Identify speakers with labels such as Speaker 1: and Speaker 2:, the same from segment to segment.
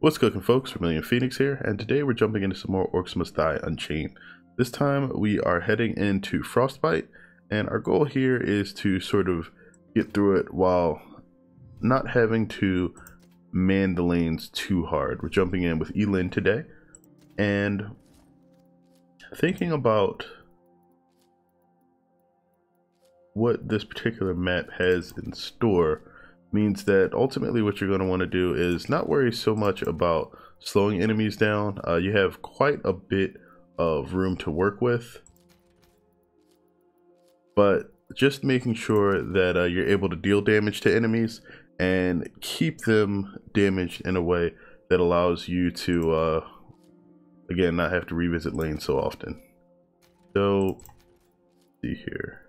Speaker 1: What's cooking, folks? Vermillion Phoenix here, and today we're jumping into some more Orcs Must Die Unchained. This time we are heading into Frostbite, and our goal here is to sort of get through it while not having to man the lanes too hard. We're jumping in with Yi-Lin today, and thinking about what this particular map has in store means that ultimately what you're going to want to do is not worry so much about slowing enemies down. You have quite a bit of room to work with, but just making sure that you're able to deal damage to enemies and keep them damaged in a way that allows you to again not have to revisit lanes so often. So let's see here.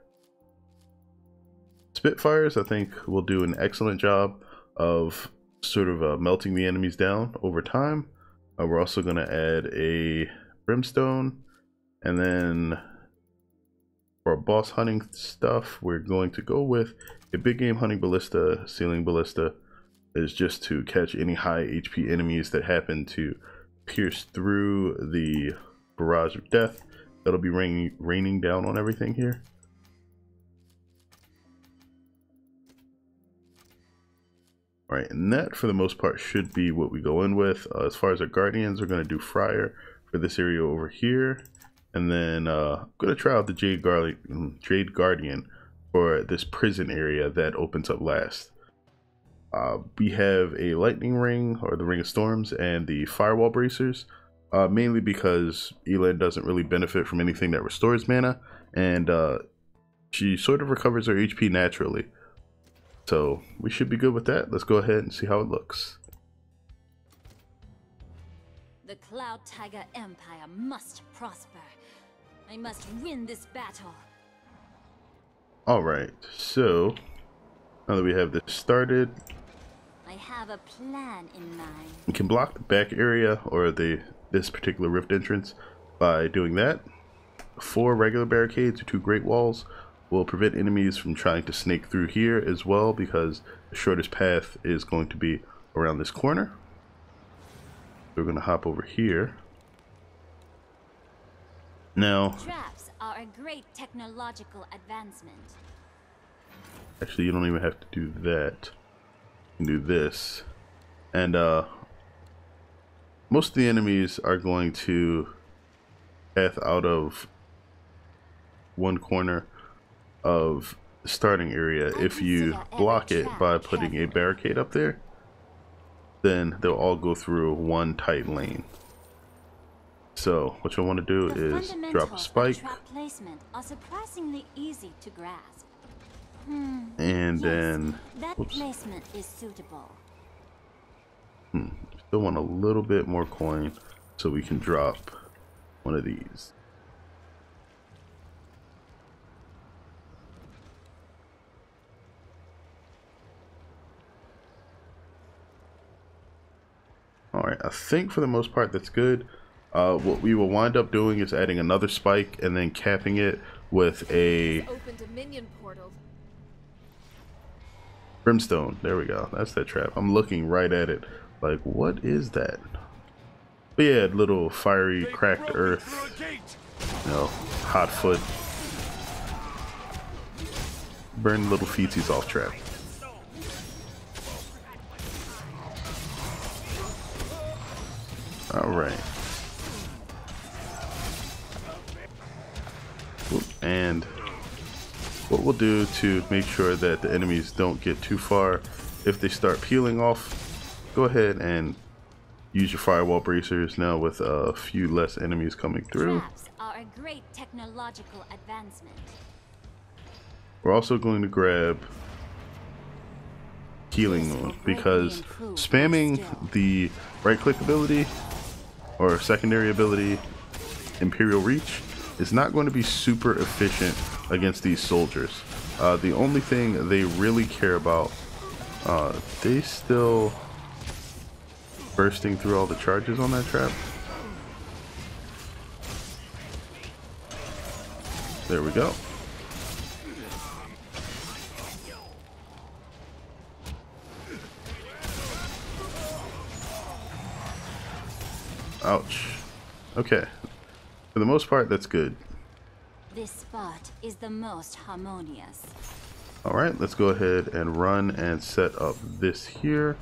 Speaker 1: Spitfires, I think, will do an excellent job of sort of melting the enemies down over time. We're also going to add a brimstone, and then for our boss hunting stuff, we're going to go with a big game hunting ballista. Ceiling ballista is just to catch any high HP enemies that happen to pierce through the barrage of death that'll be raining down on everything here. Right, and that for the most part should be what we go in with. As far as our guardians, we're going to do Friar for this area over here, and then I'm going to try out the Jade Guardian for this prison area that opens up last. We have a lightning ring, or the Ring of Storms, and the firewall bracers, mainly because Yi-Lin doesn't really benefit from anything that restores mana, and she sort of recovers her HP naturally. So we should be good with that. Let's go ahead and see how it looks.
Speaker 2: The Cloud Tiger Empire must prosper. I must win this battle.
Speaker 1: Alright, so now that we have this started,
Speaker 2: I have a plan in mind.
Speaker 1: we can block the back area or this particular rift entrance by doing that. 4 regular barricades or 2 great walls will prevent enemies from trying to snake through here as well, because the shortest path is going to be around this corner. We're going to hop over here. Now,
Speaker 2: Traps are a great technological advancement.
Speaker 1: actually, you don't even have to do that. You can do this. And most of the enemies are going to path out of one corner of the starting area. If you block it by putting a barricade up there, then they'll all go through one tight lane. So what you'll want to do is drop a spike,
Speaker 2: Placement are surprisingly easy to grasp.
Speaker 1: and then
Speaker 2: That placement is suitable.
Speaker 1: still want a little bit more coin so we can drop one of these. Alright, I think for the most part that's good. What we will wind up doing is adding another spike and then capping it with a brimstone. There we go. That's that trap. I'm looking right at it like, what is that? But yeah, little fiery cracked earth, you know, hot foot, burn little feetsies off trap. Alright. And what we'll do to make sure that the enemies don't get too far, if they start peeling off, go ahead and use your firewall bracers now with a few less enemies coming through.
Speaker 2: Traps are a great technological advancement.
Speaker 1: We're also going to grab healing mode, because spamming the right click ability or secondary ability, Imperial Reach, is not going to be super efficient against these soldiers. The only thing they really care about, they still bursting through all the charges on that trap. There we go. Ouch. Okay. For the most part, that's good.
Speaker 2: This spot is the most harmonious.
Speaker 1: Alright, let's go ahead and run and set up this here.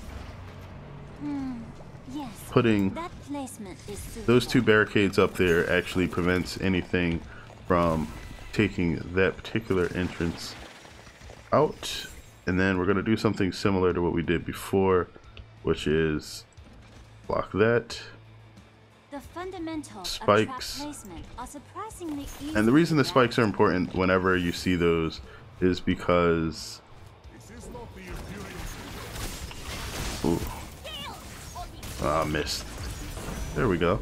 Speaker 2: Yes,
Speaker 1: Putting
Speaker 2: that placement is suitable.
Speaker 1: those two barricades up there actually prevents anything from taking that particular entrance out. And then we're going to do something similar to what we did before, which is block that.
Speaker 2: The fundamentals
Speaker 1: Spikes.
Speaker 2: of trap placement are surprisingly easy.
Speaker 1: And the reason the
Speaker 2: to
Speaker 1: spikes are
Speaker 2: grasp.
Speaker 1: important whenever you see those is because... Ooh. Ah, missed. There we go.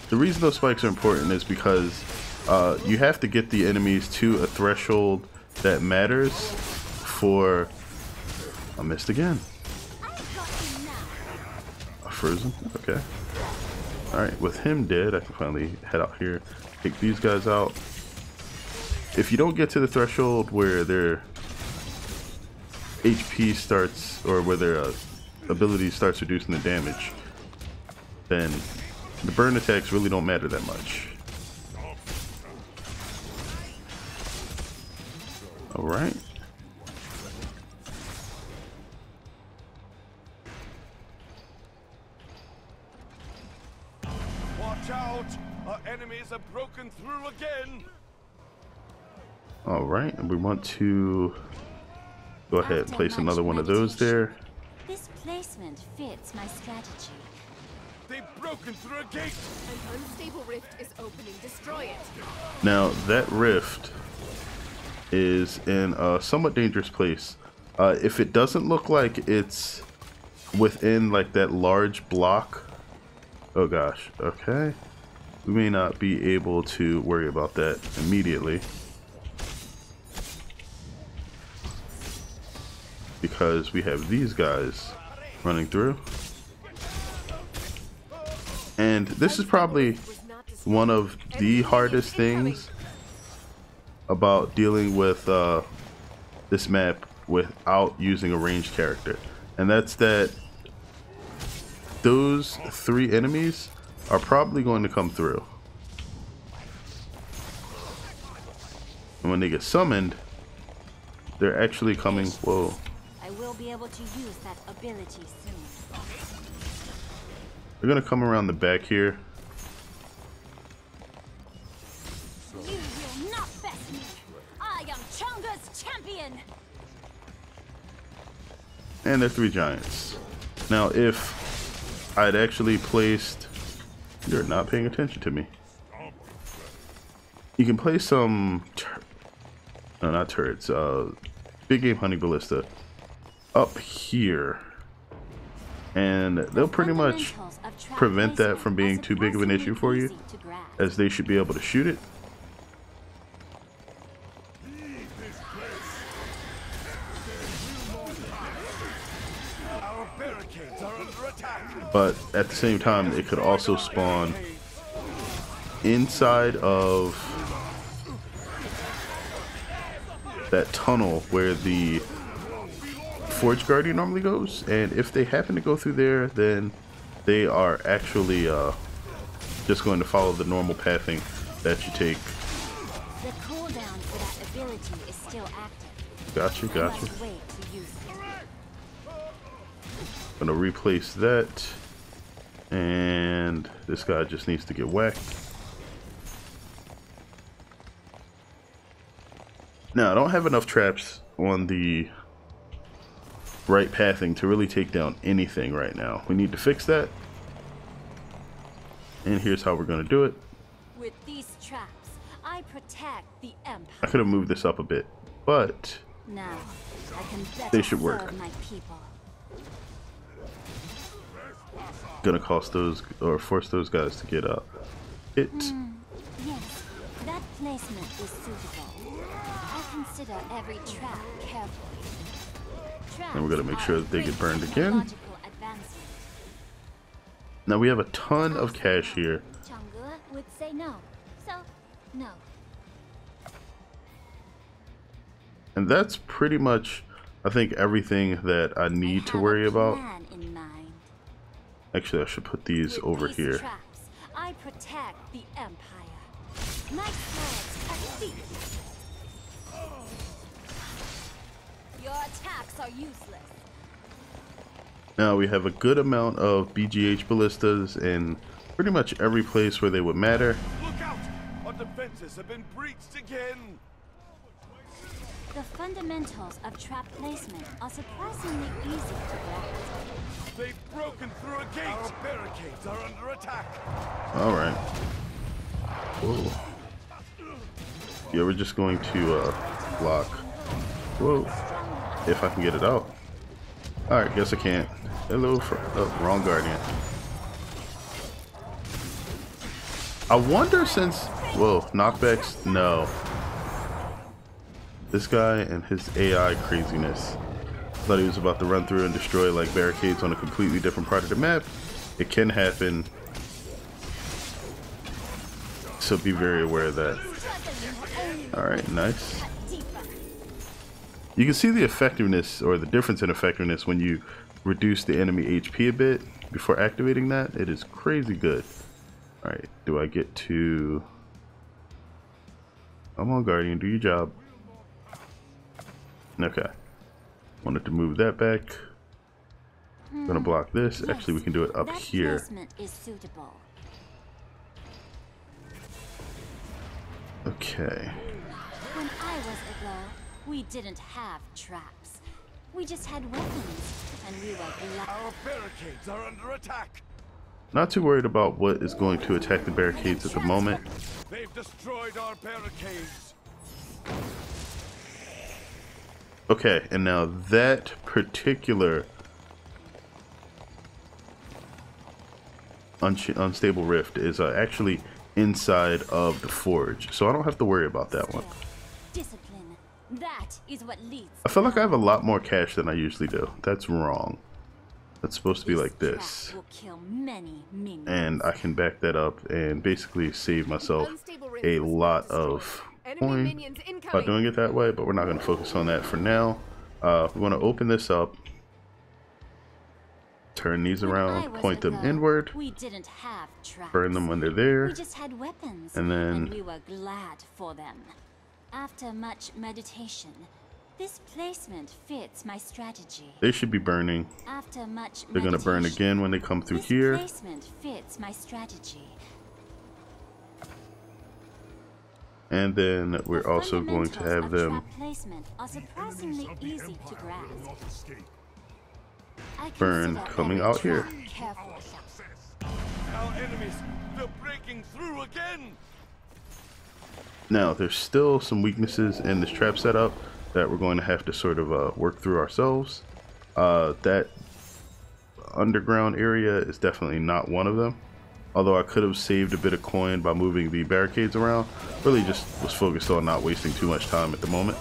Speaker 1: The reason those spikes are important is because you have to get the enemies to a threshold that matters for... I missed again. Frozen? Okay. Alright, with him dead, I can finally head out here, take these guys out. If you don't get to the threshold where their HP starts, or where their ability starts reducing the damage, then the burn attacks really don't matter that much. Alright.
Speaker 3: Watch out! Our enemies have broken through again!
Speaker 1: Alright, and we want to go ahead and
Speaker 2: After
Speaker 1: place
Speaker 2: much
Speaker 1: another one of those there.
Speaker 2: This placement fits my strategy.
Speaker 3: They've broken through a gate!
Speaker 4: An unstable rift is opening. Destroy it.
Speaker 1: Now, that rift is in a somewhat dangerous place. If it doesn't look like it's within like that large block, oh gosh, okay, we may not be able to worry about that immediately because we have these guys running through. And this is probably one of the hardest things about dealing with this map without using a ranged character, and that's that those three enemies are probably going to come through, and when they get summoned, they're actually coming. Whoa.
Speaker 2: I will be able to use that ability soon.
Speaker 1: They're gonna come around the back here.
Speaker 2: You will not best me. I am Chunga's champion.
Speaker 1: And they're three giants. Now, if I'd actually placed... You're not paying attention to me. You can place some... No, not turrets. Big game hunting ballista up here. And they'll pretty much prevent that from being too big of an issue for you, as they should be able to shoot it.
Speaker 3: Our barricades are under attack!
Speaker 1: But at the same time, it could also spawn inside of that tunnel where the Forge Guardian normally goes, and if they happen to go through there, then they are actually just going to follow the normal pathing that you take.
Speaker 2: The cooldown for that ability is still active.
Speaker 1: Gotcha,
Speaker 2: I
Speaker 1: gotcha.
Speaker 2: must wait to use it.
Speaker 1: Gonna replace that, and this guy just needs to get whacked. Now, I don't have enough traps on the right pathing to really take down anything right now. We need to fix that, and here's how we're gonna do it.
Speaker 2: With these traps, I protect the Empire.
Speaker 1: I could have moved this up a bit, but
Speaker 2: Now, I can better
Speaker 1: They should work.
Speaker 2: serve my people.
Speaker 1: gonna cost those or force those guys to get hit.
Speaker 2: Yes, that placement is suitable. I consider every trap carefully.
Speaker 1: And we're gonna make sure that they get burned again.
Speaker 2: Technological advancement.
Speaker 1: Now we have a ton of cash here.
Speaker 2: Chang'e would say no, so no.
Speaker 1: And that's pretty much, I think, everything that I need to worry about.
Speaker 2: Plan in mind.
Speaker 1: Actually, I should put these
Speaker 2: With
Speaker 1: over
Speaker 2: these
Speaker 1: here.
Speaker 2: traps, I protect the Empire. My swords are thief. Your attacks are useless.
Speaker 1: Now we have a good amount of BGH ballistas in pretty much every place where they would matter.
Speaker 3: Look out! Our defenses have been breached again!
Speaker 2: The fundamentals of trap placement are surprisingly easy to grasp.
Speaker 3: They've broken through a gate! Our barricades are under attack!
Speaker 1: Alright. Whoa. Yeah, we're just going to block. Whoa. If I can get it out. Alright, guess I can't. Hello, wrong Guardian. I wonder since... Whoa, knockbacks? No. This guy and his AI craziness. Thought he was about to run through and destroy like barricades on a completely different part of the map. It can happen. So be very aware of that. Alright, nice. You can see the effectiveness or the difference in effectiveness when you reduce the enemy HP a bit before activating that. It is crazy good. Alright, do I get to... Come on, Guardian, do your job. Okay. Wanted to move that back. Gonna block this.
Speaker 2: Yes,
Speaker 1: actually, we can do it up
Speaker 2: that
Speaker 1: here.
Speaker 2: Placement is suitable.
Speaker 1: Okay.
Speaker 2: When I was a girl, we didn't have traps. We just had weapons, and we were glad.
Speaker 3: Our barricades are under attack!
Speaker 1: Not too worried about what is going to attack the barricades at the moment.
Speaker 3: They've destroyed our barricades!
Speaker 1: Okay, and now that particular unstable rift is actually inside of the forge, so I don't have to worry about that one.
Speaker 2: Discipline. That is what leads.
Speaker 1: I feel like I have a lot more cash than I usually do. That's wrong. That's supposed to be like this.
Speaker 2: Will kill many minions.
Speaker 1: And I can back that up and basically save myself a lot of coin by doing it that way, but we're not going to focus on that for now. We want to open this up, turn these around, point them inward,
Speaker 2: we didn't have traps.
Speaker 1: burn them when they're there,
Speaker 2: We just had weapons,
Speaker 1: and then
Speaker 2: we were glad for them. After much meditation, this placement fits my strategy.
Speaker 1: they should be burning.
Speaker 2: After much
Speaker 1: They're going to burn again when they come through
Speaker 2: this
Speaker 1: here.
Speaker 2: Placement fits my strategy.
Speaker 1: And then we're
Speaker 2: The
Speaker 1: also going to have
Speaker 2: fundamentals of
Speaker 1: them
Speaker 2: trap placement are surprisingly easy to grasp. I
Speaker 1: burn
Speaker 2: consider
Speaker 1: coming
Speaker 2: every
Speaker 1: out here.
Speaker 2: trap carefully.
Speaker 3: Our enemies, they're breaking through again!
Speaker 1: Now, there's still some weaknesses in this trap setup that we're going to have to sort of work through ourselves. That underground area is definitely not one of them. Although I could have saved a bit of coin by moving the barricades around. Really just was focused on not wasting too much time at the moment.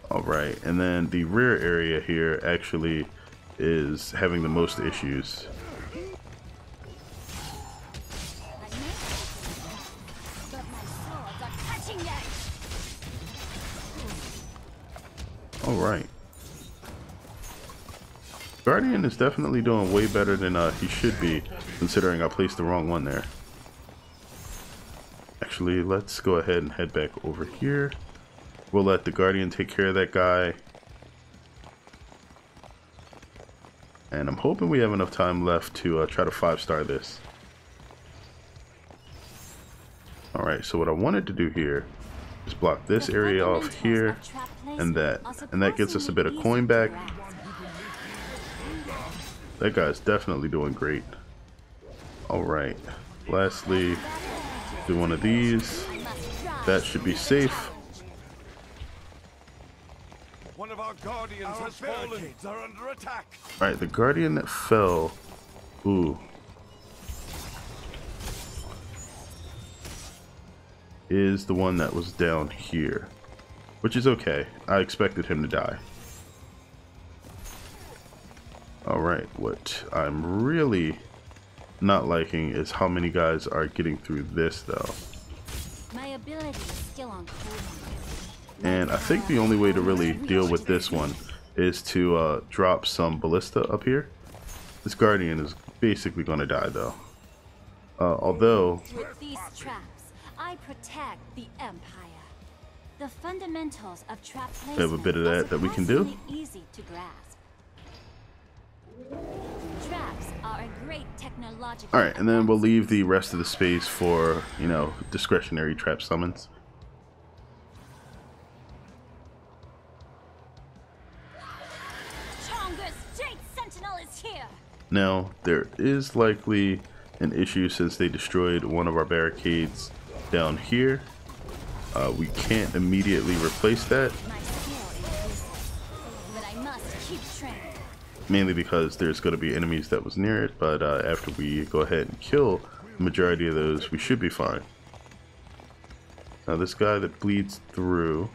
Speaker 1: Alright, and then the rear area here actually is having the most issues.
Speaker 2: But my swords are cutting edge.
Speaker 1: Alright. Guardian is definitely doing way better than he should be, considering I placed the wrong one there. Actually, let's go ahead and head back over here. We'll let the Guardian take care of that guy. And I'm hoping we have enough time left to try to 5-star this. Alright, so what I wanted to do here is block this area off here and that. And that gets us a bit of coin back. That guy's definitely doing great. Alright, lastly, do one of these. That should be safe.
Speaker 3: One of our guardians has fallen. Are under attack.
Speaker 1: Alright, the Guardian that fell. Ooh. Is the one that was down here. Which is okay. I expected him to die. Alright, what I'm really not liking is how many guys are getting through this though.
Speaker 2: My ability is still on cooldown.
Speaker 1: And I think the only way to really deal with this one is to drop some ballista up here. This Guardian is basically going to die though. Although
Speaker 2: With these traps, I protect the Empire. The fundamentals of trap placement
Speaker 1: we have a bit of
Speaker 2: are
Speaker 1: that we can do.
Speaker 2: surprisingly easy to grasp. Traps are a great technological.
Speaker 1: Alright, and then we'll leave the rest of the space for, you know, discretionary trap summons. Now, there is likely an issue since they destroyed one of our barricades down here. We can't immediately replace that. Mainly because there's going to be enemies that was near it, but after we go ahead and kill the majority of those, we should be fine. Now this guy that bleeds through,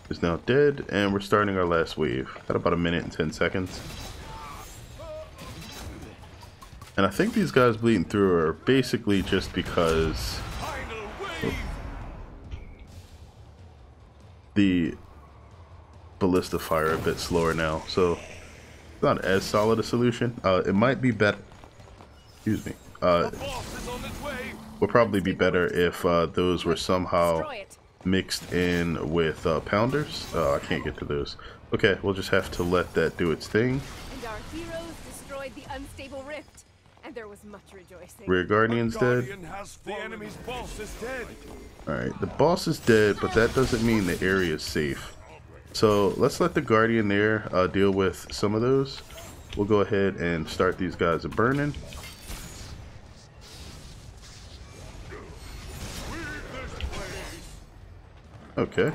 Speaker 1: is now dead, and we're starting our last wave. Got about 1 minute and 10 seconds. And I think these guys bleeding through are basically just because the ballista fire a bit slower now, so it's not as solid a solution. It might be better. Excuse me. Would probably be better if those were somehow mixed in with pounders. I can't get to those. Okay, we'll just have to let that do its thing.
Speaker 4: And our heroes destroyed the unstable rift, and there was much rejoicing.
Speaker 1: Rear Guardian's dead.
Speaker 3: The enemy's boss is dead.
Speaker 1: Alright, the boss is dead, but that doesn't mean the area is safe. So let's let the Guardian there deal with some of those. We'll go ahead and start these guys a burning. Okay.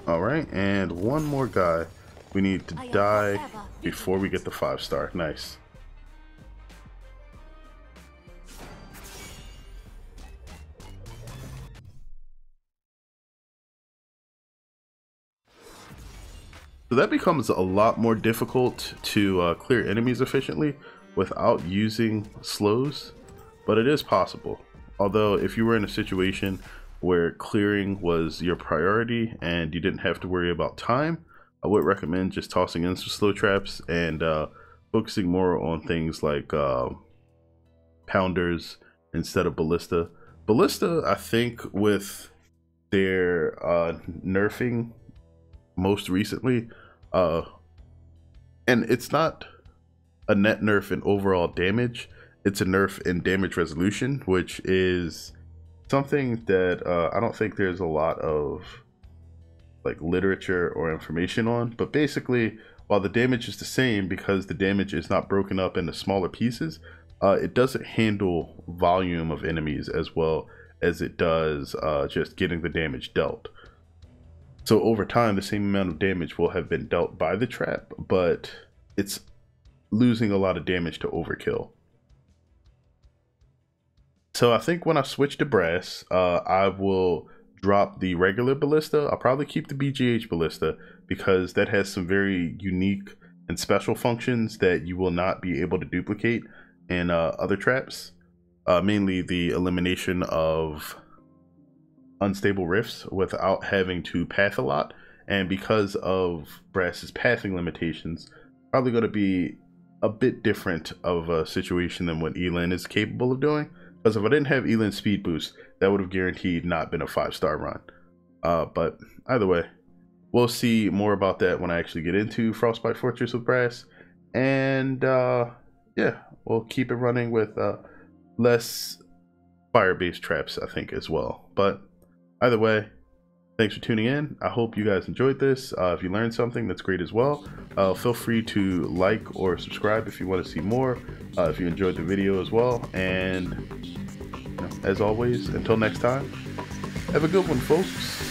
Speaker 1: Alright, and one more guy. We need to die before we get the 5-star. Nice. So that becomes a lot more difficult to clear enemies efficiently without using slows, but it is possible. Although if you were in a situation where clearing was your priority and you didn't have to worry about time, I would recommend just tossing in some slow traps and focusing more on things like pounders instead of ballista. Ballista, I think with their nerfing most recently, and it's not a net nerf in overall damage, it's a nerf in damage resolution, which is something that I don't think there's a lot of like literature or information on. But basically, while the damage is the same, because the damage is not broken up into smaller pieces, it doesn't handle volume of enemies as well as it does just getting the damage dealt. So over time, the same amount of damage will have been dealt by the trap, but it's losing a lot of damage to overkill. So I think when I switch to brass, I will drop the regular ballista. I'll probably keep the BGH ballista because that has some very unique and special functions that you will not be able to duplicate in other traps. Mainly the elimination of unstable rifts without having to path a lot, and because of brass's pathing limitations, probably going to be a bit different of a situation than what Yi-Lin is capable of doing. Because if I didn't have Yi-Lin's speed boost, that would have guaranteed not been a 5-star run. But either way, we'll see more about that when I actually get into Frostbite Fortress with brass, and yeah, we'll keep it running with less fire-based traps, I think, as well. But either way, thanks for tuning in. I hope you guys enjoyed this. If you learned something, that's great as well. Feel free to like or subscribe if you want to see more, if you enjoyed the video as well. And as always, until next time, have a good one, folks.